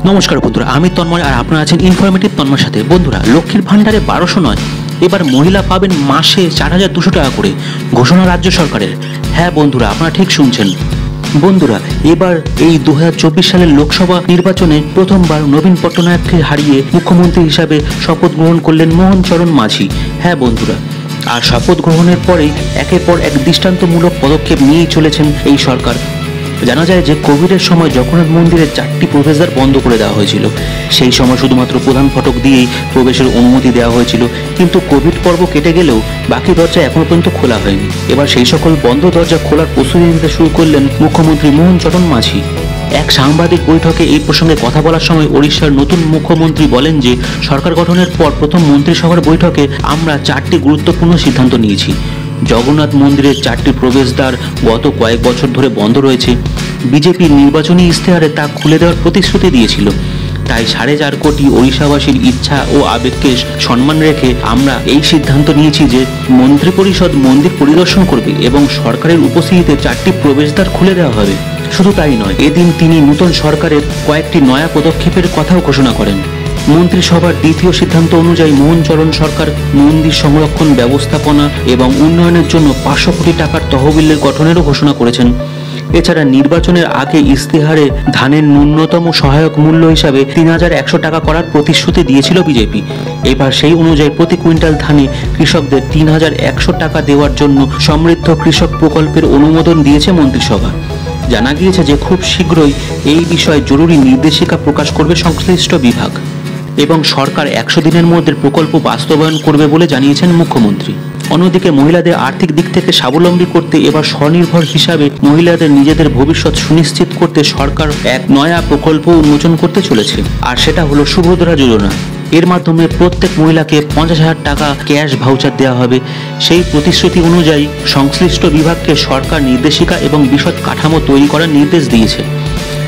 নমস্কার বন্ধুরা, আমি তন্ময় আর আপনারা আছেন ইনফরমেটিভ তন্ময়ের সাথে। বন্ধুরা, লক্ষ্মীর ভান্ডারে 1200 নয়, এবার মহিলা পাবেন মাসে 4200 টাকা করে, ঘোষণা রাজ্য সরকারের। হ্যাঁ বন্ধুরা, আপনারা ঠিক শুনছেন। বন্ধুরা, এবার এই 2024 সালের লোকসভা নির্বাচনে প্রথমবার নবীন পট্টনায়ককে হারিয়ে মুখ্যমন্ত্রী হিসাবে শপথ গ্রহণ করলেন মোহন চরণ মাঝি। হ্যাঁ বন্ধুরা, আর শপথ গ্রহণের পরেই একের পর এক দৃষ্টান্তমূলক পদক্ষেপ নিয়েই চলেছেন এই সরকার। জানা যায় যে কোভিডের সময় জগন্নাথ মন্দিরের 4টি প্রবেশদ্বার বন্ধ করে দেওয়া হয়েছিল। সেই সময় শুধুমাত্র প্রধান ফটক দিয়েই প্রবেশের অনুমতি দেওয়া হয়েছিল, কিন্তু কোভিড পর্ব কেটে গেলেও বাকি দরজা এখনো পর্যন্ত খোলা হয়নি। এবার সেই সকল বন্ধ দরজা খোলার প্রস্তুতি নিতে শুরু করলেন মুখ্যমন্ত্রী মোহন চরণ মাঝি। এক সাংবাদিক বৈঠকে এই প্রসঙ্গে কথা বলার সময় ওড়িশার নতুন মুখ্যমন্ত্রী বলেন যে সরকার গঠনের পর প্রথম মন্ত্রিসভার বৈঠকে আমরা 4টি গুরুত্বপূর্ণ সিদ্ধান্ত নিয়েছি। জগন্নাথ মন্দিরের 4টি প্রবেশদ্বার গত কয়েক বছর ধরে বন্ধ রয়েছে। বিজেপির নির্বাচনী ইশতেহারে তা খুলে দেওয়ার প্রতিশ্রুতি দিয়েছিল। তাই 4.5 কোটি ওড়িশাবাসীর ইচ্ছা ও আবেগকে সম্মান রেখে আমরা এই সিদ্ধান্ত নিয়েছি যে মন্ত্রিপরিষদ মন্দির পরিদর্শন করবে এবং সরকারের উপস্থিতিতে 4টি প্রবেশদ্বার খুলে দেওয়া হবে। শুধু তাই নয়, এদিন তিনি নতুন সরকারের কয়েকটি নয়া পদক্ষেপের কথাও ঘোষণা করেন। মন্ত্রিসভার দ্বিতীয় সিদ্ধান্ত অনুযায়ী মোহন চরণ সরকার মন্দির সংরক্ষণ, ব্যবস্থাপনা এবং উন্নয়নের জন্য 500 কোটি টাকার তহবিলের গঠনেরও ঘোষণা করেছেন। এছাড়া নির্বাচনের আগে ইশতেহারে ধানের ন্যূনতম সহায়ক মূল্য হিসাবে 3100 টাকা করার প্রতিশ্রুতি দিয়েছিল বিজেপি। এবার সেই অনুযায়ী প্রতি কুইন্টাল ধানে কৃষকদের 3100 টাকা দেওয়ার জন্য সমৃদ্ধ কৃষক প্রকল্পের অনুমোদন দিয়েছে মন্ত্রিসভা। জানা গিয়েছে যে খুব শীঘ্রই এই বিষয়ে জরুরি নির্দেশিকা প্রকাশ করবে সংশ্লিষ্ট বিভাগ এবং সরকার 100 দিনের মধ্যে প্রকল্প বাস্তবায়ন করবে বলে জানিয়েছেন মুখ্যমন্ত্রী। অন্যদিকে মহিলাদের আর্থিক দিক থেকে স্বাবলম্বী করতে এবার স্বনির্ভর হিসাবে মহিলাদের নিজেদের ভবিষ্যৎ সুনিশ্চিত করতে সরকার এক নয়া প্রকল্প উন্মোচন করতে চলেছে, আর সেটা হলো সুভদ্রা যোজনা। এর মাধ্যমে প্রত্যেক মহিলাকে 50,000 টাকা ক্যাশ ভাউচার দেওয়া হবে। সেই প্রতিশ্রুতি অনুযায়ী সংশ্লিষ্ট বিভাগকে সরকার নির্দেশিকা এবং বিশদ কাঠামো তৈরি করার নির্দেশ দিয়েছে।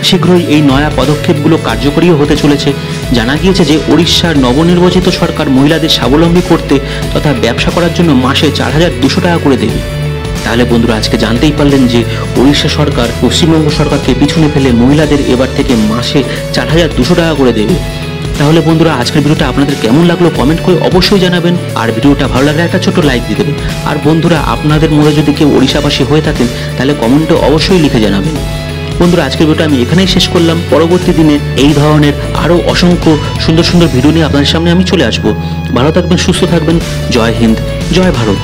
শীঘ্রই এই নয়া পদক্ষেপগুলো কার্যকরীও হতে চলেছে। জানা গিয়েছে যে ওড়িশার নবনির্বাচিত সরকার মহিলাদের স্বাবলম্বী করতে তথা ব্যবসা করার জন্য মাসে 4200 টাকা করে দেবে। তাহলে বন্ধুরা, আজকে জানতেই পারলেন যে ওড়িশা সরকার পশ্চিমবঙ্গ সরকারকে পিছনে ফেলে মহিলাদের এবার থেকে মাসে 4200 টাকা করে দেবে। তাহলে বন্ধুরা, আজকের ভিডিওটা আপনাদের কেমন লাগলো কমেন্ট করে অবশ্যই জানাবেন, আর ভিডিওটা ভালো লাগলে একটা ছোট লাইক দিয়ে দেবেন। আর বন্ধুরা, আপনাদের মধ্যে যদি কেউ ওড়িশাবাসী হয়ে থাকেন তাহলে কমেন্টে অবশ্যই লিখে জানাবেন। বন্ধুরা, আজকের ভিডিওটা আমি এখানেই শেষ করলাম। পরবর্তী দিনে এই ধরনের আরও অসংখ্য সুন্দর সুন্দর ভিডিও নিয়ে আপনাদের সামনে আমি চলে আসবো। ভালো থাকবেন, সুস্থ থাকবেন। জয় হিন্দ, জয় ভারত।